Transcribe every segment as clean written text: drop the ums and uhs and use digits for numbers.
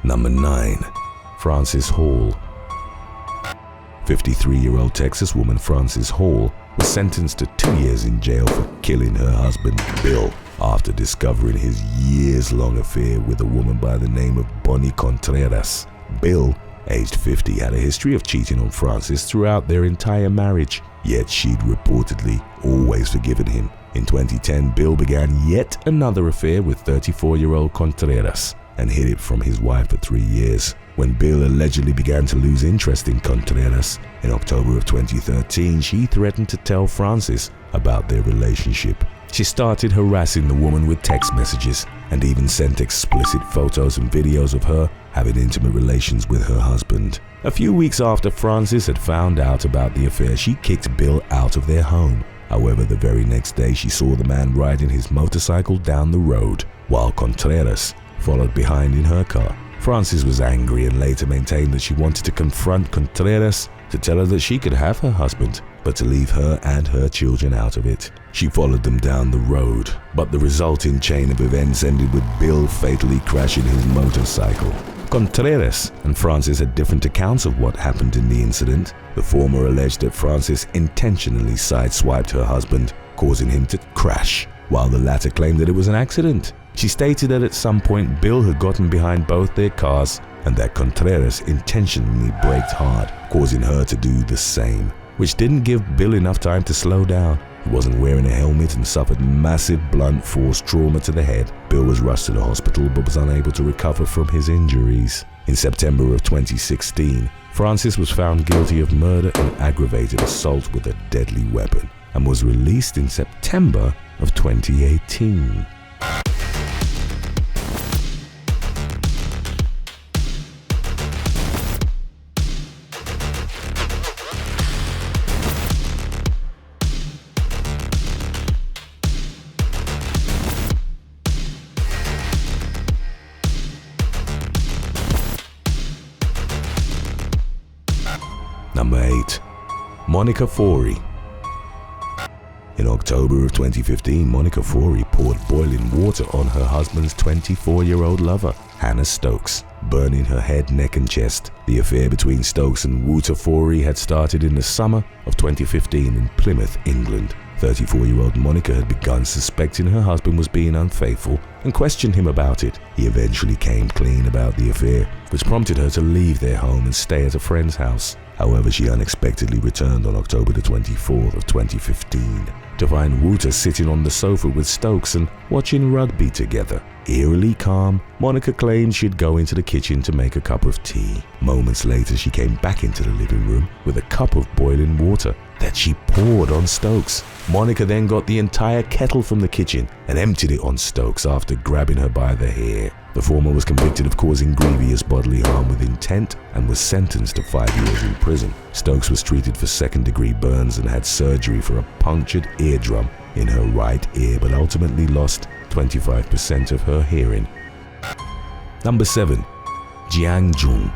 Number 9. Frances Hall. 53-year-old Texas woman Frances Hall was sentenced to 2 years in jail for killing her husband Bill after discovering his years-long affair with a woman by the name of Bonnie Contreras. Bill, aged 50, had a history of cheating on Frances throughout their entire marriage, yet she'd reportedly always forgiven him. In 2010, Bill began yet another affair with 34-year-old Contreras and hid it from his wife for 3 years. When Bill allegedly began to lose interest in Contreras in October of 2013, she threatened to tell Frances about their relationship. She started harassing the woman with text messages and even sent explicit photos and videos of her having intimate relations with her husband. A few weeks after Frances had found out about the affair, she kicked Bill out of their home. However, the very next day she saw the man riding his motorcycle down the road, while Contreras followed behind in her car. Frances was angry and later maintained that she wanted to confront Contreras to tell her that she could have her husband, but to leave her and her children out of it. She followed them down the road, but the resulting chain of events ended with Bill fatally crashing his motorcycle. Contreras and Frances had different accounts of what happened in the incident. The former alleged that Frances intentionally sideswiped her husband, causing him to crash, while the latter claimed that it was an accident. She stated that at some point Bill had gotten behind both their cars and that Contreras intentionally braked hard, causing her to do the same, which didn't give Bill enough time to slow down. He wasn't wearing a helmet and suffered massive blunt force trauma to the head. Bill was rushed to the hospital but was unable to recover from his injuries. In September of 2016, Frances was found guilty of murder and aggravated assault with a deadly weapon and was released in September of 2018. Number 8. Monica Fori. In October of 2015, Monica Fori poured boiling water on her husband's 24-year-old lover, Hannah Stokes, burning her head, neck and chest. The affair between Stokes and Wouter Fori had started in the summer of 2015 in Plymouth, England. 34-year-old Monica had begun suspecting her husband was being unfaithful and questioned him about it. He eventually came clean about the affair, which prompted her to leave their home and stay at a friend's house. However, she unexpectedly returned on October the 24th of 2015 to find Wouter sitting on the sofa with Stokes and watching rugby together. Eerily calm, Monica claimed she'd go into the kitchen to make a cup of tea. Moments later, she came back into the living room with a cup of boiling water that she poured on Stokes. Monica then got the entire kettle from the kitchen and emptied it on Stokes after grabbing her by the hair. The former was convicted of causing grievous bodily harm with intent and was sentenced to 5 years in prison. Stokes was treated for second-degree burns and had surgery for a punctured eardrum in her right ear, but ultimately lost 25% of her hearing. Number 7. Jiang Jun.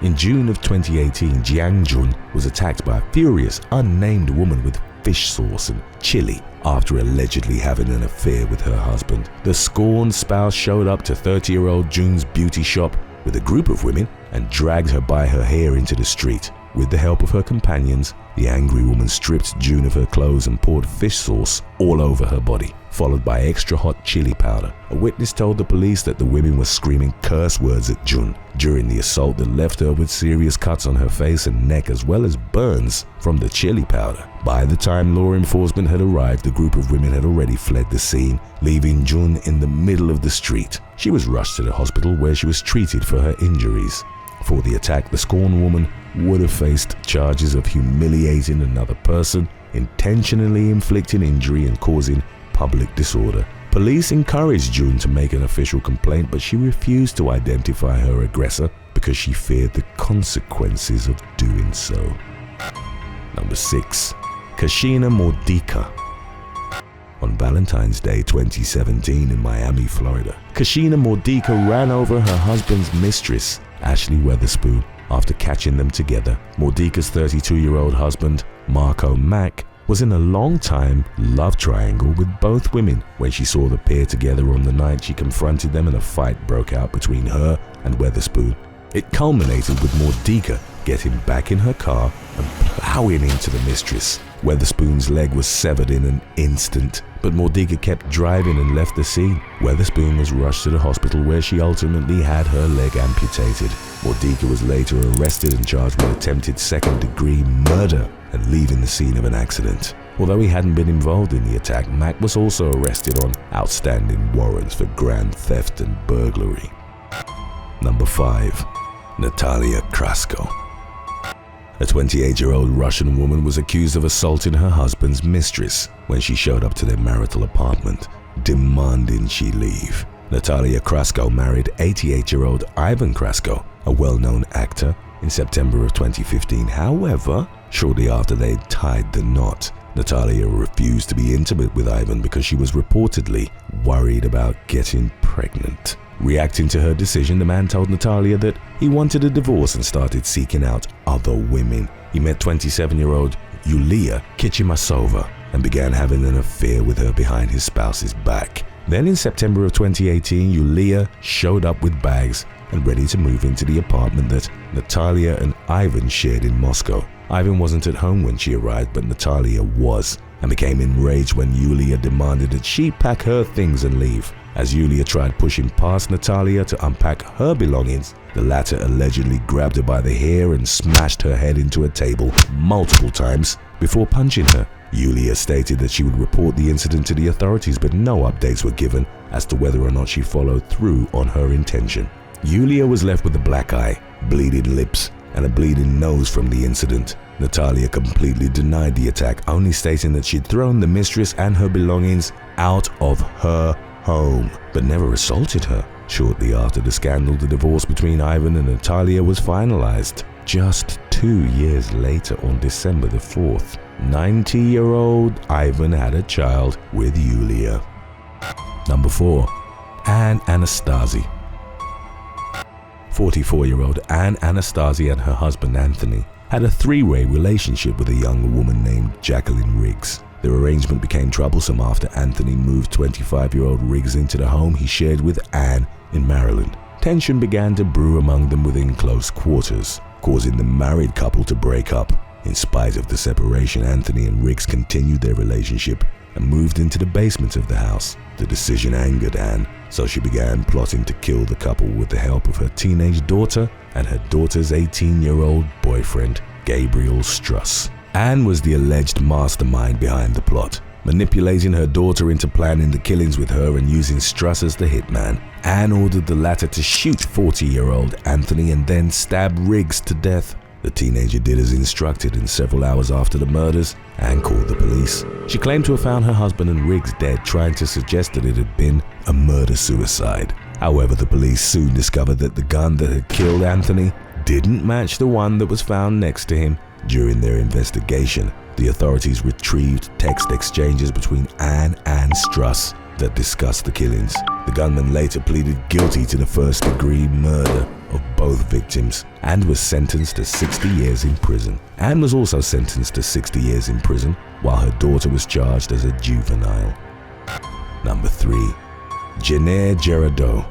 In June of 2018, Jiang Jun was attacked by a furious, unnamed woman with fish sauce and chili after allegedly having an affair with her husband. The scorned spouse showed up to 30-year-old Jun's beauty shop with a group of women and dragged her by her hair into the street. With the help of her companions, the angry woman stripped June of her clothes and poured fish sauce all over her body, followed by extra hot chili powder. A witness told the police that the women were screaming curse words at June during the assault that left her with serious cuts on her face and neck as well as burns from the chili powder. By the time law enforcement had arrived, the group of women had already fled the scene, leaving June in the middle of the street. She was rushed to the hospital where she was treated for her injuries. For the attack, the scorned woman would have faced charges of humiliating another person, intentionally inflicting injury and causing public disorder. Police encouraged June to make an official complaint, but she refused to identify her aggressor because she feared the consequences of doing so. Number 6. Kashina Mordika. On Valentine's Day 2017 in Miami, Florida, Kashina Mordika ran over her husband's mistress, Ashley Weatherspoon, after catching them together. Mordika's 32-year-old husband, Marco Mack, was in a long-time love triangle with both women. When she saw the pair together on the night, she confronted them and a fight broke out between her and Weatherspoon. It culminated with Mordecai getting back in her car and plowing into the mistress. Weatherspoon's leg was severed in an instant, but Mordecai kept driving and left the scene. Weatherspoon was rushed to the hospital where she ultimately had her leg amputated. Mordecai was later arrested and charged with attempted second-degree murder and leaving the scene of an accident. Although he hadn't been involved in the attack, Mack was also arrested on outstanding warrants for grand theft and burglary. Number 5. Natalia Krasko. A 28-year-old Russian woman was accused of assaulting her husband's mistress when she showed up to their marital apartment, demanding she leave. Natalia Krasko married 88-year-old Ivan Krasko, a well-known actor, in September of 2015. However, shortly after they tied the knot, Natalia refused to be intimate with Ivan because she was reportedly worried about getting pregnant. Reacting to her decision, the man told Natalia that he wanted a divorce and started seeking out other women. He met 27-year-old Yulia Kichimasova and began having an affair with her behind his spouse's back. Then in September of 2018, Yulia showed up with bags and ready to move into the apartment that Natalia and Ivan shared in Moscow. Ivan wasn't at home when she arrived, but Natalia was, and became enraged when Yulia demanded that she pack her things and leave. As Yulia tried pushing past Natalia to unpack her belongings, the latter allegedly grabbed her by the hair and smashed her head into a table multiple times before punching her. Yulia stated that she would report the incident to the authorities, but no updates were given as to whether or not she followed through on her intention. Yulia was left with a black eye, bleeding lips, and a bleeding nose from the incident. Natalia completely denied the attack, only stating that she'd thrown the mistress and her belongings out of her home, but never assaulted her. Shortly after the scandal, the divorce between Ivan and Natalia was finalized. Just 2 years later, on December the 4th, 90-year-old Ivan had a child with Yulia. Number 4. Anne Anastasi. 44-year-old Anne Anastasi and her husband Anthony had a three-way relationship with a young woman named Jacqueline Riggs. Their arrangement became troublesome after Anthony moved 25-year-old Riggs into the home he shared with Anne in Maryland. Tension began to brew among them within close quarters, causing the married couple to break up. In spite of the separation, Anthony and Riggs continued their relationship and moved into the basement of the house. The decision angered Anne, so she began plotting to kill the couple with the help of her teenage daughter and her daughter's 18-year-old boyfriend, Gabriel Struss. Anne was the alleged mastermind behind the plot, manipulating her daughter into planning the killings with her and using Struss as the hitman. Anne ordered the latter to shoot 40-year-old Anthony and then stab Riggs to death. The teenager did as instructed, and several hours after the murders, Anne called the police. She claimed to have found her husband and Riggs dead, trying to suggest that it had been a murder-suicide. However, the police soon discovered that the gun that had killed Anthony didn't match the one that was found next to him. During their investigation, the authorities retrieved text exchanges between Anne and Struss that discussed the killings. The gunman later pleaded guilty to the first-degree murder of both victims and was sentenced to 60 years in prison. Anne was also sentenced to 60 years in prison, while her daughter was charged as a juvenile. Number 3. Jennair Girardeau.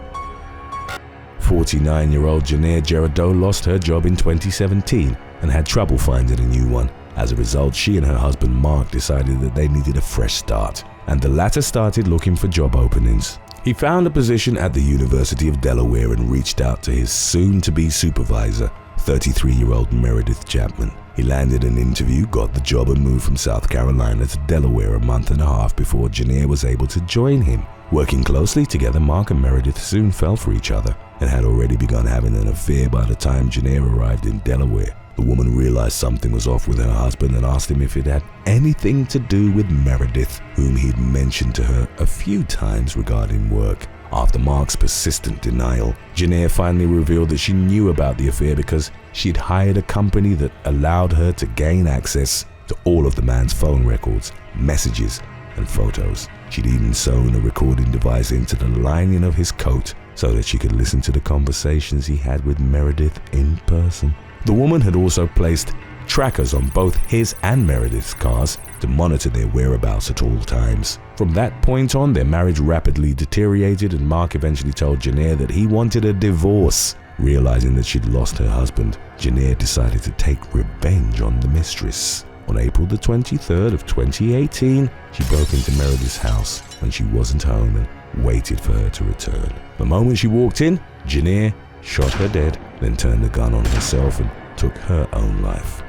49-year-old Jennair Girardeau lost her job in 2017 and had trouble finding a new one. As a result, she and her husband Mark decided that they needed a fresh start, and the latter started looking for job openings. He found a position at the University of Delaware and reached out to his soon-to-be supervisor, 33-year-old Meredith Chapman. He landed an interview, got the job, and moved from South Carolina to Delaware a month and a half before Jennair was able to join him. Working closely together, Mark and Meredith soon fell for each other and had already begun having an affair by the time Jennair arrived in Delaware. The woman realized something was off with her husband and asked him if it had anything to do with Meredith, whom he'd mentioned to her a few times regarding work. After Mark's persistent denial, Jennair finally revealed that she knew about the affair because she'd hired a company that allowed her to gain access to all of the man's phone records, messages, and photos. She'd even sewn a recording device into the lining of his coat so that she could listen to the conversations he had with Meredith in person. The woman had also placed trackers on both his and Meredith's cars to monitor their whereabouts at all times. From that point on, their marriage rapidly deteriorated, and Mark eventually told Janae that he wanted a divorce. Realizing that she'd lost her husband, Janae decided to take revenge on the mistress. On April the 23rd of 2018, she broke into Meredith's house when she wasn't home and waited for her to return. The moment she walked in, Janae shot her dead, then turned the gun on herself and took her own life.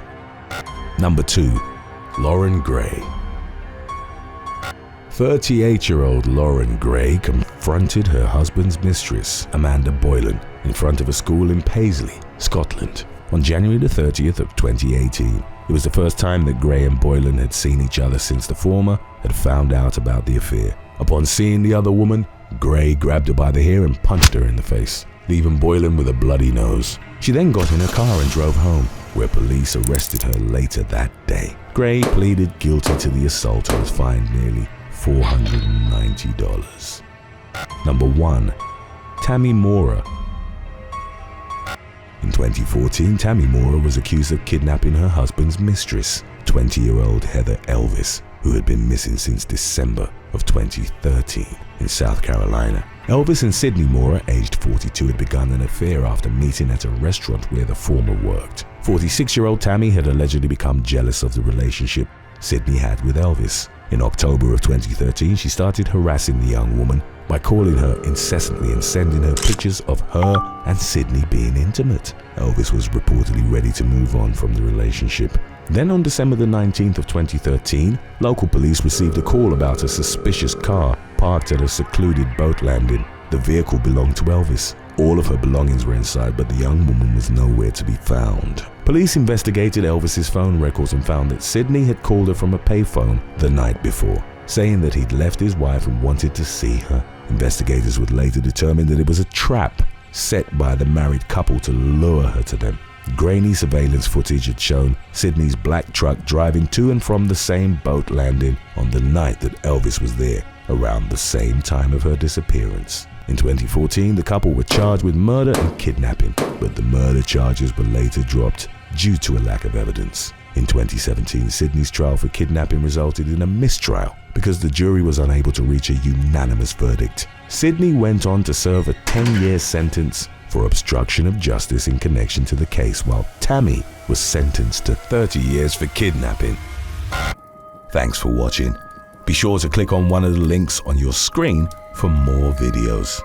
Number 2. Lauren Gray. 38-year-old Lauren Gray confronted her husband's mistress, Amanda Boylan, in front of a school in Paisley, Scotland, on January the 30th of 2018. It was the first time that Gray and Boylan had seen each other since the former had found out about the affair. Upon seeing the other woman, Gray grabbed her by the hair and punched her in the face, leaving Boylan with a bloody nose. She then got in her car and drove home, where police arrested her later that day. Gray pleaded guilty to the assault and was fined nearly $490. Number 1. Tammy Mora. In 2014, Tammy Mora was accused of kidnapping her husband's mistress, 20-year-old Heather Elvis, who had been missing since December of 2013 in South Carolina. Elvis and Sydney Mora, aged 42, had begun an affair after meeting at a restaurant where the former worked. 46-year-old Tammy had allegedly become jealous of the relationship Sydney had with Elvis. In October of 2013, she started harassing the young woman by calling her incessantly and sending her pictures of her and Sydney being intimate. Elvis was reportedly ready to move on from the relationship. Then on December the 19th of 2013, local police received a call about a suspicious car parked at a secluded boat landing. The vehicle belonged to Elvis. All of her belongings were inside, but the young woman was nowhere to be found. Police investigated Elvis's phone records and found that Sydney had called her from a payphone the night before, saying that he'd left his wife and wanted to see her. Investigators would later determine that it was a trap set by the married couple to lure her to them. Grainy surveillance footage had shown Sydney's black truck driving to and from the same boat landing on the night that Elvis was there, around the same time of her disappearance. In 2014, the couple were charged with murder and kidnapping, but the murder charges were later dropped due to a lack of evidence. In 2017, Sydney's trial for kidnapping resulted in a mistrial because the jury was unable to reach a unanimous verdict. Sydney went on to serve a 10-year sentence for obstruction of justice in connection to the case, while Tammy was sentenced to 30 years for kidnapping. Thanks for watching. Be sure to click on one of the links on your screen for more videos.